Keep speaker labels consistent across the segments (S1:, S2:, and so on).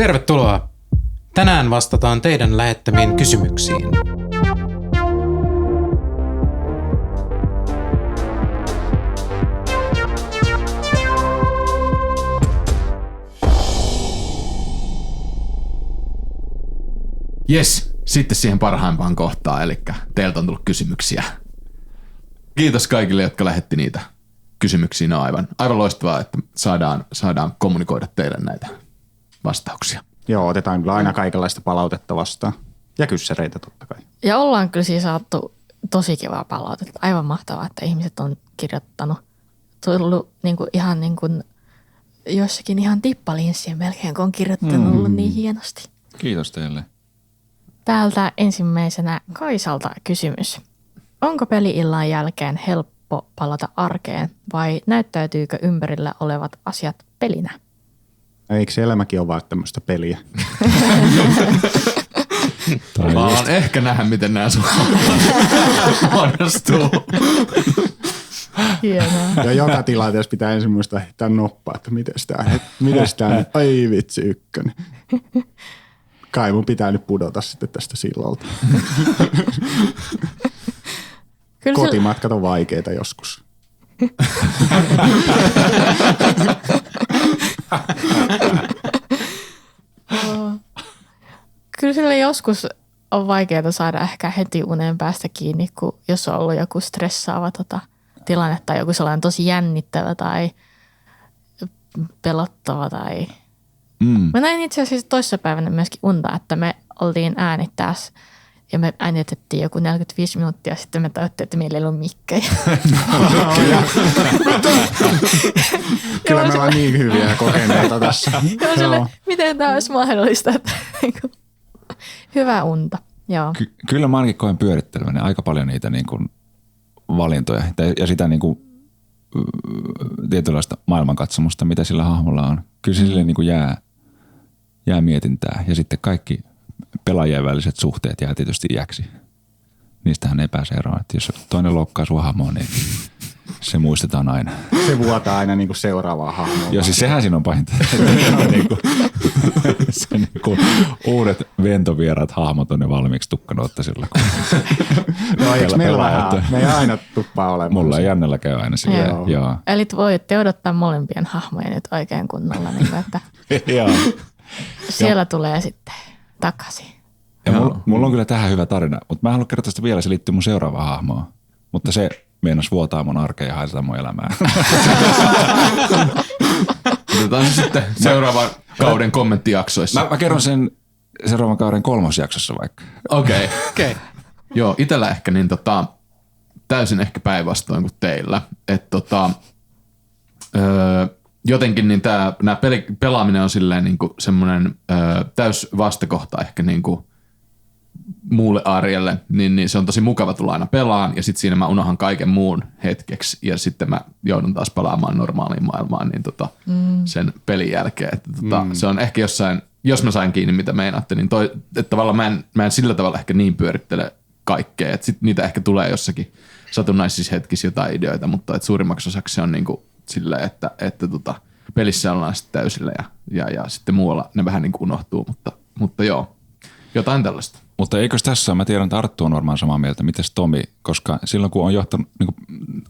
S1: Tervetuloa! Tänään vastataan teidän lähettämiin kysymyksiin.
S2: Jes, sitten siihen parhaimpaan kohtaan, eli teiltä on tullut kysymyksiä. Kiitos kaikille, jotka lähetti niitä kysymyksiä. Ne on aivan loistavaa, että saadaan kommunikoida teille näitä vastauksia.
S3: Joo, otetaan kyllä aina kaikenlaista palautetta vastaan. Ja kyssäreitä totta kai.
S4: Ja ollaan kyllä siis saatu tosi kivaa palautetta. Aivan mahtavaa, että ihmiset on kirjoittanut. Tullut ihan jossakin ihan tippalinssien melkein, kun on kirjoittanut ollut niin hienosti.
S5: Kiitos teille.
S4: Täältä ensimmäisenä Kaisalta kysymys. Onko peli-illan jälkeen helppo palata arkeen vai näyttäytyykö ympärillä olevat asiat pelinä?
S3: Eikö se elämäkin ole vaan tämmöistä peliä?
S2: Mä alan ehkä nähdä, miten nämä sun muodostuu.
S4: Hienoa.
S3: Ja joka tilanteessa pitää ensin muistaa heittää noppaa, että miten tää ai vitsi ykkönen. Kai mun pitää nyt pudota sitten tästä sillalta. Kotimatkat on vaikeita joskus.
S4: Kyllä sille joskus on vaikeaa saada ehkä heti uneen päästä kiinni, kun jos on ollut joku stressaava tilanne tai joku sellainen tosi jännittävä tai pelottava. Tai... Mä näin itse asiassa toissapäivänä myöskin unta, että me oltiin äänittäessä ja me äänitettiin joku 45 minuuttia, sitten me tajuttiin, että meillä ei ollut mikkejä.
S3: Kyllä me ollaan niin hyviä kokeneita tässä.
S4: Miten tämä olisi mahdollista? Että, hyvä unta. Joo.
S5: Kyllä mä ainakin koen pyörittelevänä aika paljon niitä niin kuin valintoja ja sitä niin kuin tietynlaista maailmankatsomusta, mitä sillä hahmolla on. Kyllä se sille niin kuin jää mietintää ja sitten kaikki pelaajien väliset suhteet jää tietysti iäksi. Niistähän ei pääse eroon. Että jos toinen loukkaa sua hahmoa, niin se muistetaan aina.
S3: Se vuotaa aina niinku seuraavaa hahmoa.
S5: Joo, siis sehän siinä on pahinta. Se niinku uudet ventovieraat hahmot on ne valmiiksi tukkanottasilla.
S3: No eikö meillä vähän? Me ei aina tuppaa olemaan.
S5: Mulla ei Jannella käy aina silleen. Joo.
S4: Eli voitte odottaa molempien hahmoja nyt oikein kunnolla, niin että siellä tulee sitten takaisin.
S5: Ja mulla on kyllä tähän hyvä tarina, mutta mä haluan kertoa sitä vielä, se liittyy mun seuraavaan hahmoon. Mutta se meinas vuotaa mun arkeen ja haistaa mun elämää.
S2: Otetaan se sitten seuraavan kauden kommenttijaksoissa.
S5: Mä kerron sen seuraavan kauden 3. jaksossa vaikka.
S2: Okei. Joo, itellä ehkä niin täysin ehkä päinvastoin kuin teillä. Että jotenkin niin nämä pelaaminen on silleen niinku semmoinen täys vastakohta ehkä niinku muulle arjelle, niin se on tosi mukava tulla aina pelaan ja sitten siinä mä unohan kaiken muun hetkeksi ja sitten mä joudun taas palaamaan normaaliin maailmaan niin sen pelin jälkeen. Että se on ehkä jossain, jos mä sain kiinni mitä meinaatte, niin että tavallaan mä en sillä tavalla ehkä niin pyörittele kaikkea, että sitten niitä ehkä tulee jossakin satunnaisissa hetkissä jotain ideoita, mutta että suurimmaksi osaksi se on niinku silleen, että pelissä ollaan sitten täysillä ja sitten muualla ne vähän niin kuin unohtuu, mutta joo, jotain tällaista.
S5: Mutta eikös tässä, mä tiedän, että Arttu on varmaan samaa mieltä, mites Tomi, koska silloin kun on johtanut, niin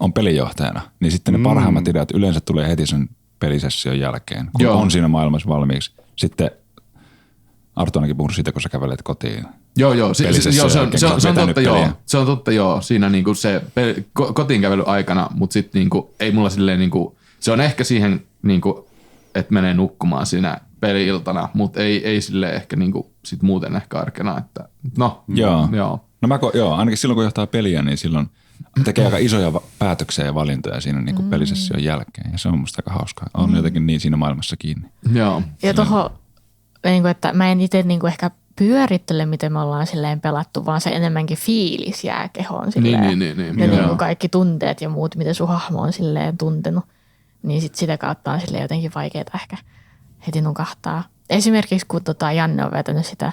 S5: on pelinjohtajana, niin sitten ne parhaimmat ideat yleensä tulee heti sen pelisession jälkeen, kun on siinä maailmassa valmiiksi. Sitten Arttu ainakin puhunut siitä, kun sä kävelet kotiin.
S2: Joo, se on totta, joo. Siinä niinku se kotiin kävely aikana, mutta sitten niinku, ei mulla silleen, niinku, se on ehkä siihen, niinku, että menee nukkumaan siinä peli-iltana, mutta ei silleen ehkä niinku, sit muuten ehkä arkena. Että,
S5: Joo. No ainakin silloin kun johtaa peliä, niin silloin tekee aika isoja päätöksiä ja valintoja siinä niinku pelisession jälkeen. Ja se on musta aika hauskaa. On jotenkin niin siinä maailmassa kiinni.
S2: Joo.
S4: Ja tuohon, niinku, että mä en itse niinku ehkä pyörittele, miten me ollaan silleen pelattu, vaan se enemmänkin fiilis jää kehoon silleen.
S2: Niin.
S4: Ja niinku kaikki tunteet ja muut, mitä sun hahmo on silleen tuntenut, niin sit sitä kautta on silleen jotenkin vaikeaa ehkä heti nukahtaa. Esimerkiksi kun Janne on vetänyt sitä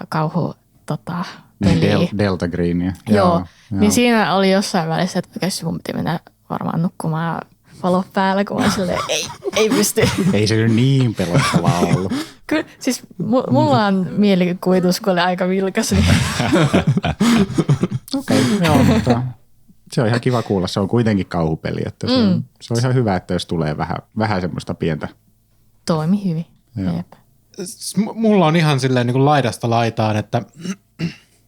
S4: kauhu peliä.
S3: Delta Greenia.
S4: Joo. Niin siinä oli jossain välissä, että oikeasti mun piti mennä varmaan nukkumaan valot päällä, kun mä silleen, ei pysty.
S3: Ei se niin pelottavaa ollut.
S4: Kyllä, siis mulla on mielikuvitus, kun oli aika vilkas. Niin.
S3: Okei, joo, mutta se on ihan kiva kuulla. Se on kuitenkin kauhupeli, että se on ihan hyvä, että jos tulee vähän semmoista pientä.
S4: Toimi hyvin.
S3: Joo.
S4: Jep.
S1: Mulla on ihan silleen niin kuin laidasta laitaan, että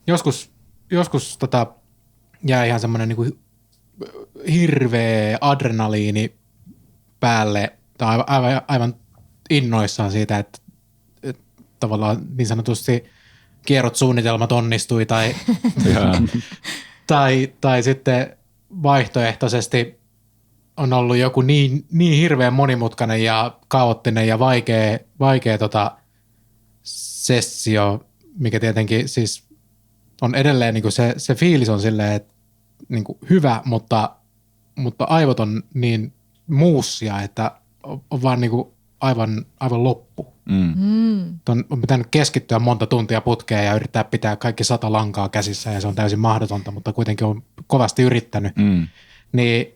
S1: joskus jää ihan semmoinen niin kuin hirveä adrenaliini päälle tai aivan innoissaan siitä, että tavallaan niin sanotusti kierrot suunnitelmat onnistui tai sitten vaihtoehtoisesti on ollut joku niin hirveän monimutkainen ja kaoottinen ja vaikea sessio, mikä tietenkin siis on edelleen niin kuin se fiilis on silleen, että niin kuin hyvä, mutta aivot on niin muussia, että on vaan niin kuin aivan loppu. On pitänyt keskittyä monta tuntia putkeen ja yrittää pitää kaikki 100 lankaa käsissä ja se on täysin mahdotonta, mutta kuitenkin on kovasti yrittänyt. Niin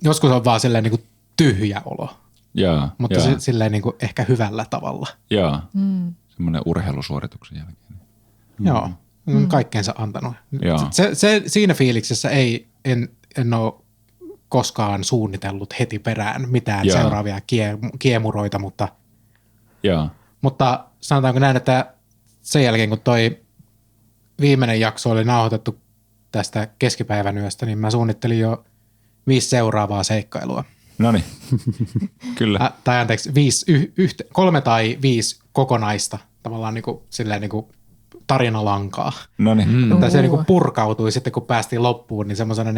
S1: joskus on vaan silleen niin kuin tyhjä olo, mutta silleen niin kuin ehkä hyvällä tavalla.
S5: Joo, semmoinen urheilusuorituksen jälkeen.
S1: Joo, kaikkeensa antanut. Siinä fiiliksessä en ole koskaan suunnitellut heti perään mitään seuraavia kiemuroita, mutta sanotaanko näin, että sen jälkeen kun toi viimeinen jakso oli nauhoitettu tästä keskipäivän yöstä, niin mä suunnittelin jo 5 seuraavaa seikkailua.
S5: Noniin, kyllä.
S1: Tai anteeksi, 3 tai 5 kokonaista tavallaan silleen tarinalankaa.
S5: Noniin.
S1: Tai se purkautui sitten, kun päästiin loppuun, niin semmoisena,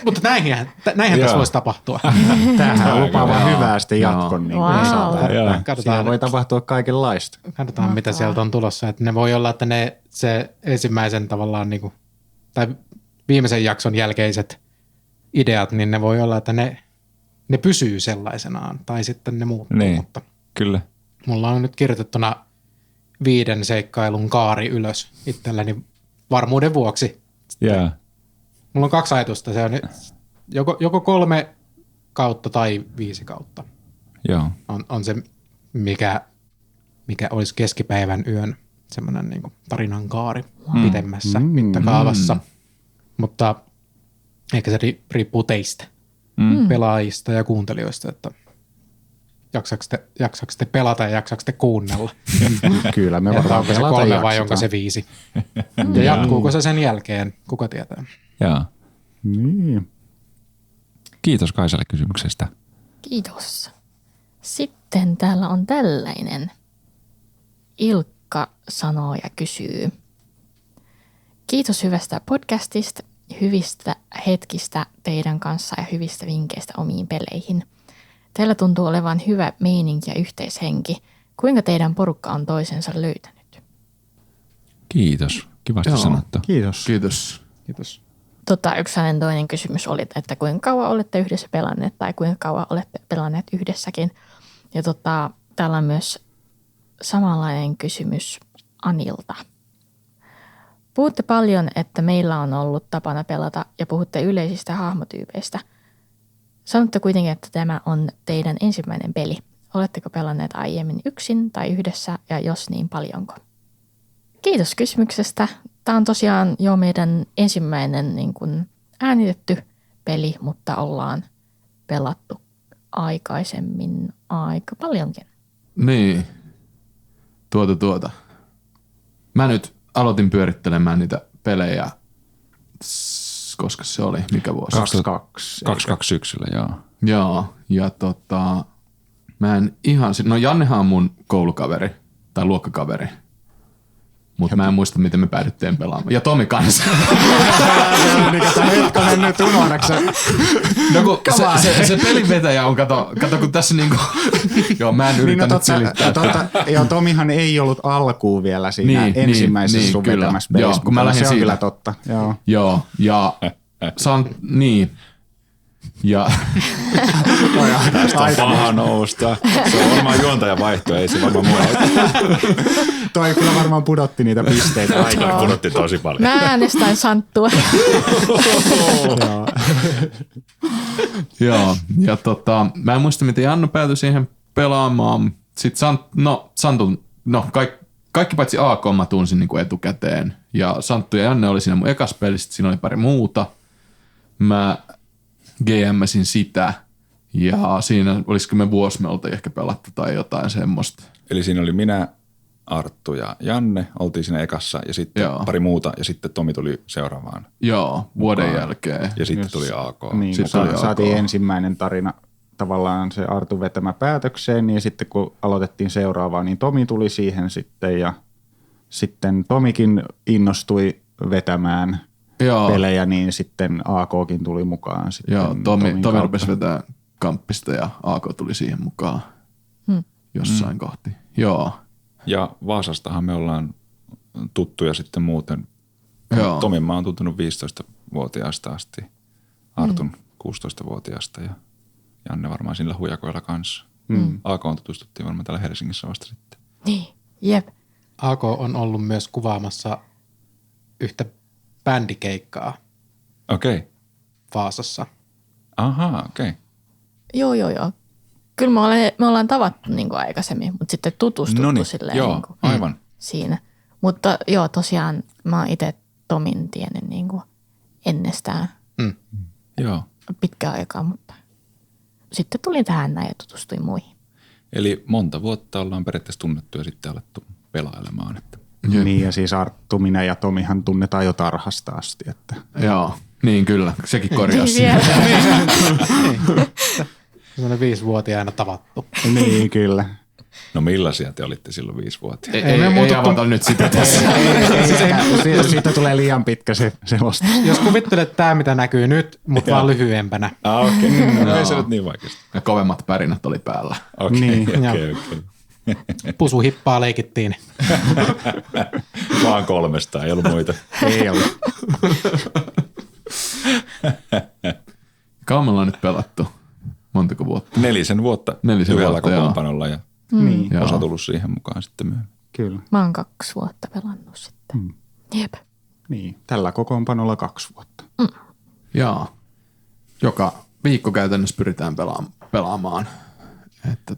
S1: mutta näinhän tässä voisi tapahtua.
S3: Tämähän lupaa vaan hyvää sitten jatkon.
S1: Katsotaan,
S3: voi tapahtua kaikenlaista.
S1: Katsotaan, mitä sieltä on tulossa. Että ne voi olla, että se ensimmäisen tavallaan, tai viimeisen jakson jälkeiset ideat, niin ne voi olla, että ne pysyy sellaisenaan, tai sitten ne muuttuu.
S5: Niin,
S1: mutta
S5: kyllä.
S1: Mulla on nyt kirjoitettuna 5 seikkailun kaari ylös itselleni varmuuden vuoksi. Mulla on 2 ajatusta. Se on joko 3 kautta tai 5 kautta.
S5: Joo.
S1: On se, mikä olisi keskipäivän yön semmoinen niin kuin tarinan kaari pitemmässä mittakaavassa. Mutta ehkä se riippuu teistä, pelaajista ja kuuntelijoista, että jaksaako te pelata ja jaksaako te kuunnella?
S3: Kyllä, me voidaan
S1: onko se 3 vai onko se 5? Ja jatkuuko se sen jälkeen? Kuka tietää?
S5: Joo.
S3: Niin.
S5: Kiitos Kaisalle kysymyksestä.
S4: Kiitos. Sitten täällä on tällainen. Ilkka sanoo ja kysyy. Kiitos hyvästä podcastista, hyvistä hetkistä teidän kanssa ja hyvistä vinkkeistä omiin peleihin. Teillä tuntuu olevan hyvä meininki ja yhteishenki. Kuinka teidän porukka on toisensa löytänyt?
S5: Kiitos. Kivasti sanottu.
S3: Kiitos.
S1: Kiitos.
S4: Yksi hänen toinen kysymys oli, että kuinka kauan olette yhdessä pelanneet tai kuinka kauan olette pelanneet yhdessäkin. Ja täällä on myös samanlainen kysymys Anilta. Puhutte paljon, että meillä on ollut tapana pelata ja puhutte yleisistä hahmotyypeistä. Sanotte kuitenkin, että tämä on teidän ensimmäinen peli. Oletteko pelanneet aiemmin yksin tai yhdessä ja jos niin paljonko? Kiitos kysymyksestä. Tämä on tosiaan jo meidän ensimmäinen äänitetty peli, mutta ollaan pelattu aikaisemmin aika paljonkin.
S2: Niin. Mä nyt aloitin pyörittelemään niitä pelejä, koska se oli, mikä vuosi?
S3: 22
S5: syksyllä, joo.
S2: Joo, ja mä en ihan, no Jannehan on mun koulukaveri tai luokkakaveri, mutta mä en muista, miten me päädyttiin pelaamaan. Ja Tomi kanssa.
S3: Hetkonen nyt unohdaksä.
S2: No kun se pelinvetäjä on, kato kun tässä joo mä en yritä nyt selittää.
S3: Joo, Tomihan ei ollut alkuun vielä siinä ensimmäisessä sun vetämässä pelissä.
S2: Joo, kun mä lähdin siitä.
S3: Kyllä totta.
S2: Joo, ja niin. Ja
S5: tästä on paha nousta. Se on varmaan juontajan vaihto, ei se varmaan mua.
S3: Toi kyllä varmaan pudotti niitä pisteitä aikaa.
S5: Pudotti tosi paljon.
S4: Mä äänestäin Santtua.
S2: Joo, ja mä en muista, miten Janno päätyi siihen pelaamaan, Santun, kaikki paitsi AK mä tunsin niin kuin etukäteen. Ja Santtu ja Janne oli siinä mun ekas pelissä, siinä oli pari muuta. Mä GM:sin sitä ja siinä olisiko me vuosi me oltiin ehkä pelattu tai jotain semmoista.
S5: Eli siinä oli minä, Arttu ja Janne, oltiin siinä ekassa ja sitten pari muuta ja sitten Tomi tuli seuraavaan.
S2: Joo, vuoden jälkeen.
S5: Ja sitten tuli AK.
S3: Niin, saatiin ensimmäinen tarina tavallaan se Artun vetämä päätökseen ja sitten kun aloitettiin seuraavaa, niin Tomi tuli siihen sitten ja sitten Tomikin innostui vetämään pelejä, niin sitten AKkin tuli mukaan. Sitten
S2: Joo, Tomi rupesi vetämään kamppista ja AK tuli siihen mukaan jossain kohti. Joo.
S5: Ja Vaasastahan me ollaan tuttuja sitten muuten.
S2: Joo.
S5: Tomin mä oon tuntunut 15-vuotiaasta asti, Artun 16-vuotiaasta ja Janne varmaan sillä hujakoilla kanssa. AK:n tutustuttiin varmaan täällä Helsingissä vasta sitten.
S4: Niin, jep.
S1: AK on ollut myös kuvaamassa yhtä bändikeikkaa
S5: Okei.
S1: Vaasassa.
S5: Ahaa, okei.
S4: Joo. Kyllä me ollaan tavattu niin kuin aikaisemmin, mutta sitten tutustuttu silleen
S5: joo,
S4: niin kuin
S5: aivan.
S4: siinä. Mutta joo, tosiaan mä oon itse Tomin tiennyt niin kuin ennestään
S5: Joo.
S4: pitkään aikaa, mutta sitten tulin tähän näin ja tutustuin muihin.
S5: Eli monta vuotta ollaan periaatteessa tunnettu ja sitten alettu pelailemaan. Että.
S3: Niin ja siis Arttu, minä ja Tomihan tunnetaan jo tarhasta asti. Että.
S2: Joo, niin kyllä. Sekin korjasi.
S4: Niin
S1: Semmoinen 5-vuotiaana tavattu.
S3: Niin, kyllä.
S5: No millaisia te olitte silloin 5-vuotiaana?
S2: Ei avata nyt sitä tässä.
S3: Siitä tulee liian pitkä se selostus.
S1: Jos kuvittelet tämä, mitä näkyy nyt, mutta vaan lyhyempänä.
S5: Okei. No ei se nyt niin vaikeasti.
S2: Ja kovemmat pärinät oli päällä.
S5: Okei.
S1: Pusu hippaa leikittiin.
S5: Vaan 3, ei ollut muita.
S3: Ei ollut.
S2: Kauan me ollaan nyt pelattu? Montako vuotta?
S5: 4 vuotta.
S2: 4
S5: yhdellä
S2: vuotta,
S5: kokoonpanolla ja
S3: Niin,
S5: osa tullut siihen mukaan sitten myöhemmin.
S3: kyllä.
S4: Mä oon 2 vuotta pelannut sitten. Jep.
S3: Niin, tällä kokoonpanolla 2 vuotta.
S2: Jaa. Joka viikko käytännössä pyritään pelaamaan. Että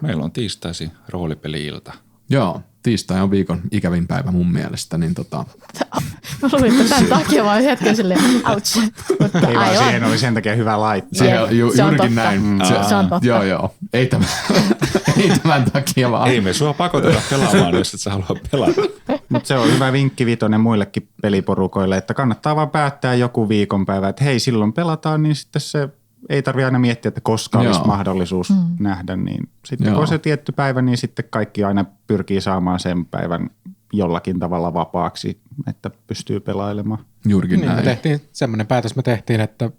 S5: Meillä on tiistaisi roolipeli-ilta.
S2: Joo, tiistai on viikon ikävin päivä mun mielestä. Niin
S4: Mä luulin, että tämän takia mä olisin hetken silleen, ouch. Mutta
S3: Ei vaan
S4: aivan.
S3: siihen oli sen takia hyvä laittaa.
S4: Se on
S2: juurikin
S4: totta.
S2: näin.
S4: Se on totta.
S2: Joo. Ei tämän takia vaan.
S5: Ei me sua pakoteta pelaamaan, jos et sä halua pelata.
S3: Mutta se on hyvä vinkki vitonen muillekin peliporukoille, että kannattaa vaan päättää joku viikonpäivä, että hei silloin pelataan, niin sitten se ei tarvitse aina miettiä, että koska olisi mahdollisuus nähdä. Niin sitten kun on se tietty päivä, niin sitten kaikki aina pyrkii saamaan sen päivän jollakin tavalla vapaaksi, että pystyy pelailemaan.
S2: Juurikin
S1: Niin, me
S2: näin.
S1: tehtiin semmoinen päätös, että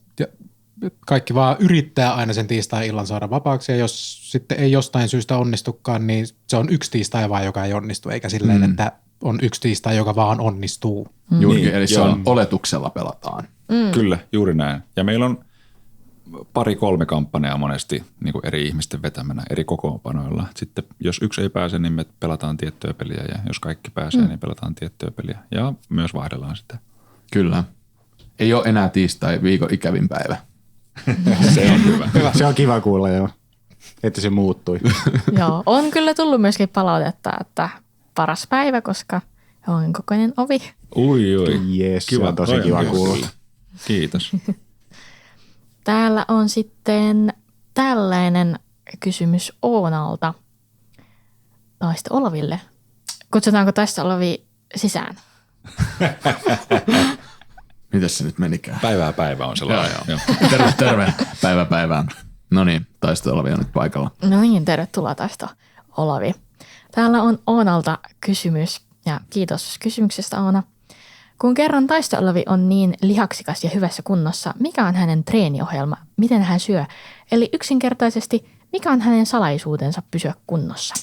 S1: kaikki vaan yrittää aina sen tiistai-illan saada vapaaksi, ja jos sitten ei jostain syystä onnistukaan, niin se on yksi tiistai vaan, joka ei onnistu, eikä silleen, että on yksi tiistai, joka vaan onnistuu.
S2: Juurikin,
S5: Niin,
S2: eli se on oletuksella pelataan.
S5: Kyllä, juuri näin. Ja meillä on 2-3 kampanjaa monesti niin kuin eri ihmisten vetämänä eri kokoonpanoilla. Sitten jos yksi ei pääse, niin me pelataan tiettyä peliä, ja jos kaikki pääsee, niin pelataan tiettyä peliä. Ja myös vaihdellaan sitä.
S2: Kyllä. Ei ole enää tiistai viikon ikävin päivä.
S5: Se on hyvä.
S3: Se on kiva kuulla jo, että se muuttui.
S4: Joo, on kyllä tullut myöskin palautetta, että paras päivä, koska on kokoinen ovi.
S5: Ui.
S3: Jes, se on tosi kiva kuulla.
S5: Kyllä. Kiitos.
S4: Täällä on sitten tällainen kysymys Oonalta. Taista Olaville. Kutsutaanko Taista Olavi sisään?
S2: Mitäs se nyt menikään?
S5: Päivä on sellainen.
S2: Joo. Terve. Päivään. No niin, Taista Olavi on nyt paikalla.
S4: No niin, tervetuloa Taista Olavi. Täällä on Oonalta kysymys ja kiitos kysymyksestä Oona. Kun kerran Taista Olavi on niin lihaksikas ja hyvässä kunnossa, mikä on hänen treeniohjelma, miten hän syö? Eli yksinkertaisesti, mikä on hänen salaisuutensa pysyä kunnossa?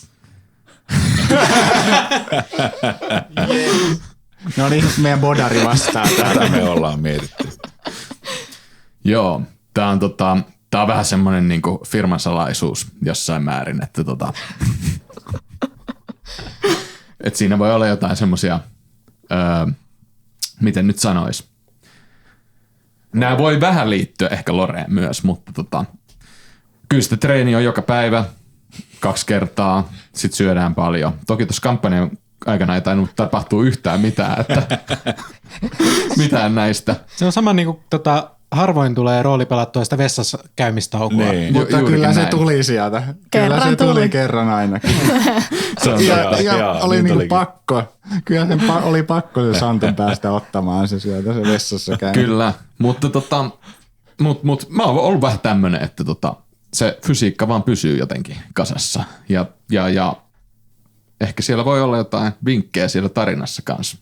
S3: No niin, meidän bodari vastaa
S5: Tätä
S3: täällä.
S5: me ollaan mietitty.
S2: Joo, tää on vähän semmoinen niinku firman salaisuus jossain määrin, että et siinä voi olla jotain semmoisia, miten nyt sanois. Nämä voi vähän liittyä ehkä Loreen myös, mutta kyllä sitä treeni on joka päivä. 2 kertaa, sit syödään paljon. Toki tuossa kampanjan aikana ei tainnut tapahtua yhtään mitään, että mitään näistä.
S1: Se on sama niin kuin harvoin tulee rooli pelattua sitä vessassa käymistaukoa.
S5: Niin.
S3: Mutta kyllä se
S2: näin.
S3: tuli sieltä.
S4: Kerran
S3: Kyllä se tuli
S4: tuli.
S3: kerran ainakin.
S5: Se on
S3: Ja oli
S5: niin
S3: niinku
S5: tulikin.
S3: pakko. Kyllä sen oli pakko se Santun päästä ottamaan se sieltä se vessassa käy.
S2: Kyllä, mutta mä oon ollut vähän tämmönen, että se fysiikka vaan pysyy jotenkin kasassa. Ja ehkä siellä voi olla jotain vinkkejä siellä tarinassa kanssa.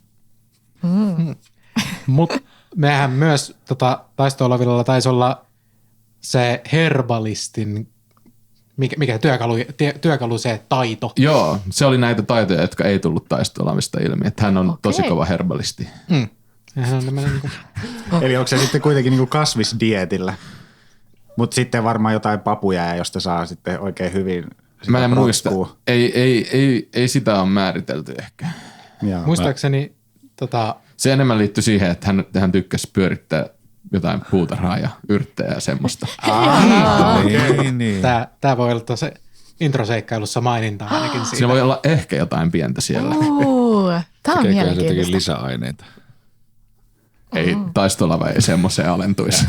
S1: Mutta mehän myös taisto-olavilla taisi olla se herbalistin, mikä työkalu se taito.
S2: Joo, se oli näitä taitoja, jotka ei tullut taistolamista ilmi. Että hän on tosi kova herbalisti.
S1: Ja hän on tämmöinen niin
S3: Eli onko se sitten kuitenkin niinku kasvisdietillä? Mutta sitten varmaan jotain papuja, josta saa sitten oikein hyvin sitä
S2: Mä en muista.
S3: protskua.
S2: Ei sitä ole määritelty ehkä.
S3: Joo.
S1: muistaakseni
S2: Se enemmän liittyy siihen, että hän tykkäsi pyörittää jotain puutarhaa ja yrttejä ja semmoista.
S5: Niin.
S1: Tämä voi olla se introseikkailussa maininta ainakin siitä.
S2: Siinä voi olla ehkä jotain pientä siellä.
S4: Tämä on
S5: Tekeekö se jotenkin
S4: mielenkiintoista.
S5: lisäaineita?
S2: Ei, taistolava ei semmoiseen alentuisi.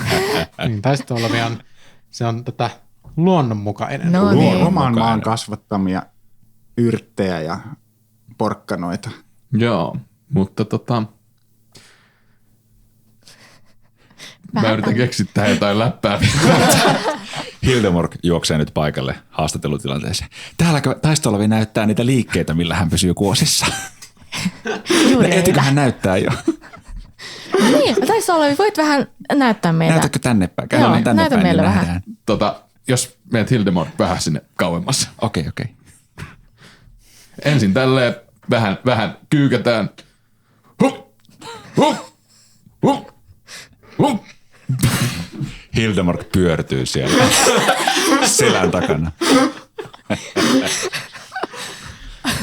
S1: Niin, taisto-olavia on, se on luonnonmukainen.
S4: No niin.
S3: Oman maan kasvattamia yrttejä ja porkkanoita.
S2: Joo, mutta mä yritän keksiä tähän jotain läppää.
S5: Hildemorg juoksee nyt paikalle haastattelutilanteeseen. Täällä Taisto-Olavi näyttää niitä liikkeitä, millä hän pysyy kuosissa.
S4: Juuri
S5: Etikö
S4: niitä.
S5: hän näyttää jo?
S4: Niin, taisi olla, voit vähän näyttää meitä.
S5: Näytätkö tänne päin?
S4: Joo,
S5: Käydään tänne
S4: näytä
S5: päin,
S4: meille
S5: niin
S4: vähän.
S5: nähdään.
S2: Jos meet Hildemort vähän sinne kauemmas.
S5: Okei.
S2: Ensin tälleen vähän kyykätään. Huh, huh, huh, huh.
S5: Hildemorg pyörtyy siellä selän takana.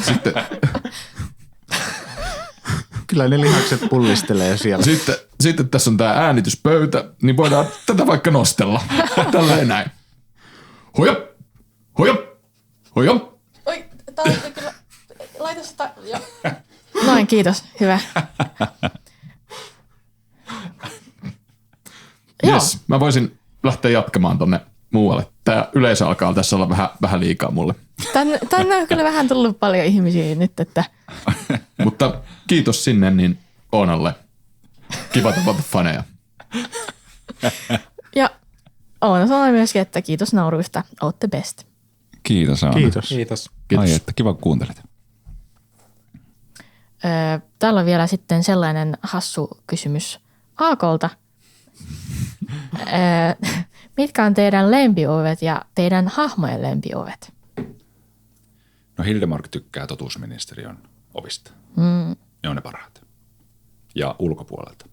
S2: Sitten,
S3: Kyllä ne lihakset pullistelee siellä.
S2: sitten tässä on tää äänityspöytä, niin voidaan tätä vaikka nostella. Tälleen näin. Hoja, hoja, hoja.
S4: Oi, tää on kyllä, laita sitä, joo. Noin, kiitos, hyvä. Joo,
S2: Yes, mä voisin lähteä jatkamaan tonne muualle. Tää yleisö alkaa tässä olla vähän liikaa mulle.
S4: tänne on kyllä vähän tullut paljon ihmisiä nyt, että
S2: Mutta kiitos sinne niin Oonalle. Kiva tavata faneja.
S4: ja Oona sanoi myöskin, että kiitos nauruista, ootte best.
S5: Kiitos Aana.
S3: Kiitos.
S1: Kiitos.
S2: Kiitos.
S5: Ai että, kiva kun kuuntelit.
S4: Täällä on vielä sitten sellainen hassu kysymys Aakolta. Mitkä on teidän lempiovet ja teidän hahmojen lempiovet?
S5: No Hildemorg tykkää totuusministeriön ovista. Ne on ne parhaat. Ja ulkopuolelta.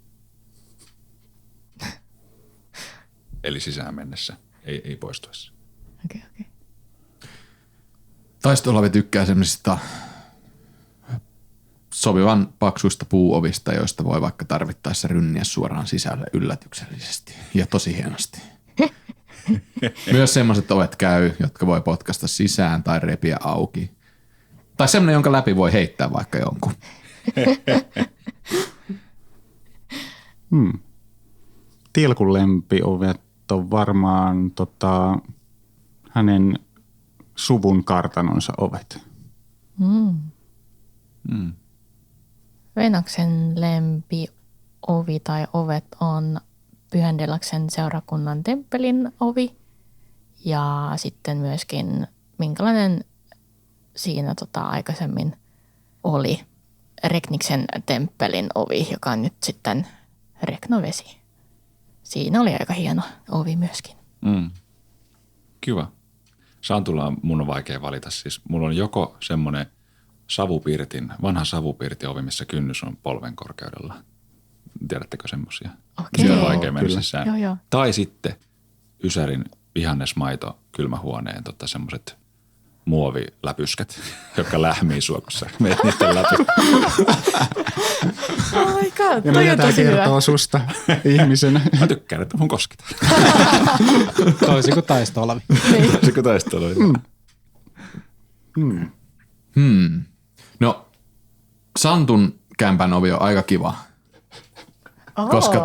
S5: Eli sisään mennessä, ei poistuessa.
S4: Okei.
S2: Taistolavi tykkää semmoisista sopivan paksuista puuovista, joista voi vaikka tarvittaessa rynniä suoraan sisälle yllätyksellisesti ja tosi hienosti. Myös semmoiset ovet käy, jotka voi potkasta sisään tai repiä auki. Tai semmoinen, jonka läpi voi heittää vaikka jonkun.
S3: Tilkun lempiovet on varmaan hänen suvun kartanonsa ovet.
S4: Venaksen lempiovi tai ovet on Pyhändelaksen seurakunnan temppelin ovi ja sitten myöskin minkälainen siinä aikaisemmin oli Rekniksen temppelin ovi, joka on nyt sitten Reknovesi. Siinä oli aika hieno ovi myöskin.
S5: Kiva. Santulla mun on vaikea valita. Siis mulla on joko semmoinen vanha savupirtin-ovi, missä kynnys on polven korkeudella. Tiedättekö semmoisia?
S4: Okei.
S5: Sitä on
S4: Joo,
S5: vaikea mennä
S3: kyllä.
S5: sisään.
S4: Joo.
S5: Tai sitten Ysärin vihannesmaito kylmähuoneen semmoiset muoviläpyskät, jotka lähmii sua, kun sä meet niiden läpi.
S4: Oh my god,
S3: Ja
S4: toi
S3: mitä
S4: on
S3: tämä
S4: tosi hyvä.
S3: kertoo susta ihmisenä?
S5: Mä tykkään, että mun kosketaan.
S1: Toisin kuin taisto-olavi.
S5: Se kun taistelu.
S2: No, Santun kämpän ovi on aika kiva. Koska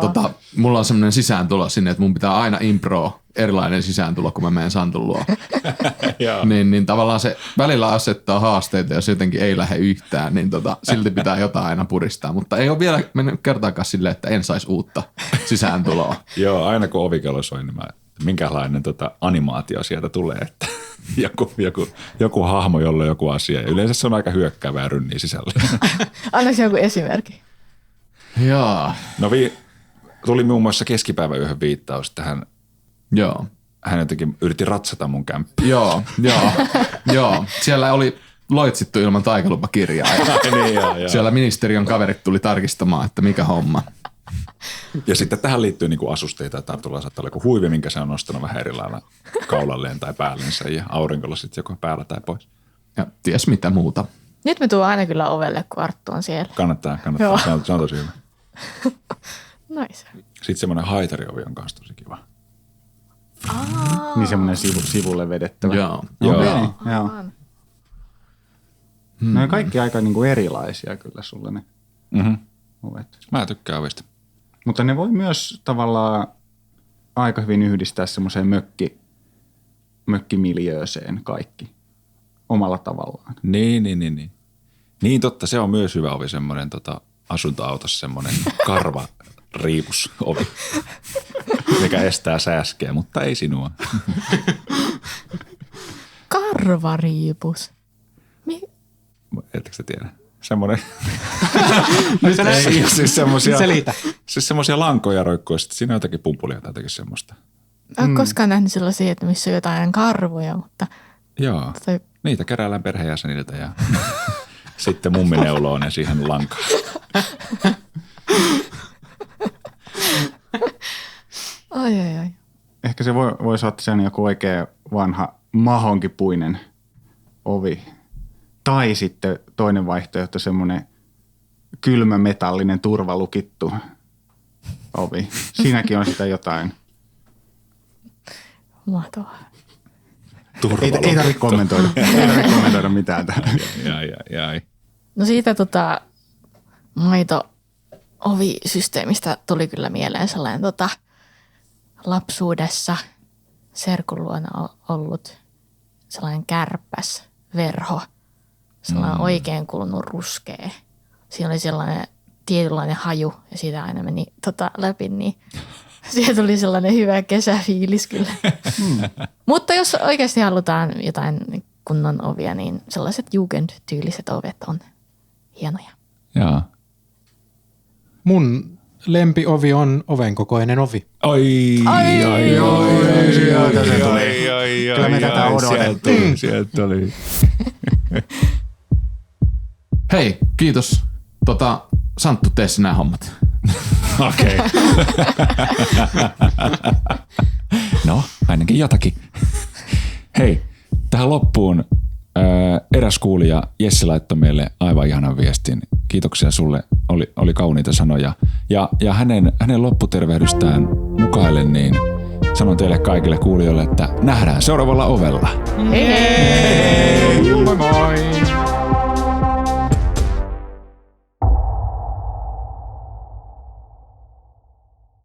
S2: mulla on semmoinen sisääntulo sinne, että mun pitää aina improa erilainen sisääntulo, kun mä menen Santun luo. niin tavallaan se välillä asettaa haasteita, jos jotenkin ei lähde yhtään, niin silti pitää jotain aina puristaa. Mutta ei ole vielä mennyt kertaakaan silleen, että en saisi uutta sisääntuloa.
S5: Joo, aina kun ovikello soi, niin minkälainen animaatio sieltä tulee, että joku hahmo, jolla on joku asia. Ja yleensä se on aika hyökkäävää ja rynnii sisälle.
S4: Annaisi joku esimerkki?
S2: Jaa.
S5: No tuli muun muassa keskipäiväyöhön viittaus tähän.
S2: Joo.
S5: Hän jotenkin yritti ratsata mun kämppiä.
S2: Joo. Siellä oli loitsittu ilman taikalupakirjaa.
S5: Niin,
S2: siellä ministeriön kaverit tuli tarkistamaan, että mikä homma.
S5: Ja sitten tähän liittyy niin kuin asusteita, että Artulla saattaa olla joku huivi, minkä se on nostanut vähän eri lailla kaulalleen tai päällensä ja aurinkolla sitten joko päällä tai pois.
S2: Ja ties mitä muuta.
S4: Nyt me tuon aina kyllä ovelle, kun Arttu on siellä.
S5: Kannattaa. Se on tosi hyvä.
S4: Nice.
S5: Sitten semmoinen haitariovi on kanssa tosi kiva.
S3: Niin semmoinen sivulle vedettävä.
S2: Joo.
S3: Joo. Ne on kaikki aika niinku erilaisia kyllä sulle ne ovet.
S5: Mä tykkään ovista.
S3: Mutta ne voi myös tavallaan aika hyvin yhdistää semmoiseen mökkimiljööseen kaikki omalla tavallaan.
S5: Niin. Niin totta, se on myös hyvä ovi, semmoinen asuntoautossa semmoinen karva riipusovi, mikä estää sääskeä, mutta ei sinua.
S4: Karvariipus.
S5: Ettekö te tiedä? Semmoinen. Siis semmoisia lankoja roikkuu, sitten siinä on jotakin pumpulia tai jotakin semmoista.
S4: En ole koskaan nähnyt sellaisia, että missä on jotain karvoja, mutta...
S5: Joo, niitä keräillään perheenjäseniltä ja sitten mummi neuloo ne siihen lankaan.
S4: Ai.
S3: Ehkä se voisi olla sen joku oikein vanha mahonkipuinen ovi. Tai sitten toinen vaihtoehto, semmoinen kylmä metallinen turvalukittu ovi. Siinäkin on sitä jotain.
S4: Mahtavaa.
S3: Ei tarvitse kommentoida mitään täällä.
S5: Jai.
S4: No siitä maito-ovisysteemistä tuli kyllä mieleen sellainen lapsuudessa serkun luona ollut sellainen kärppäs verho. Sellainen oikein kulunut ruskea. Siinä oli sellainen tietynlainen haju ja siitä aina meni läpi, niin siitä tuli sellainen hyvä kesäfiilis kyllä. Mutta jos oikeasti halutaan jotain kunnon ovia, niin sellaiset Jugend-tyyliset ovet on hienoja.
S5: Joo.
S1: Mun lempiovi on oven kokoinen ovi.
S5: Ai.
S3: Kyllä me tätä odotettiin.
S5: Sieltä oli.
S2: Hei, kiitos. Santtu, tee sinä hommat.
S5: Okei. No, ainakin jotakin. Hei, tähän loppuun eräs kuulija Jessi laittoi meille aivan ihanan viestin. Kiitoksia sulle, oli kauniita sanoja. Ja hänen lopputervehdystään mukaillen, niin sanon teille kaikille kuulijoille, että nähdään seuraavalla ovella.
S4: Hei!
S1: Moi moi!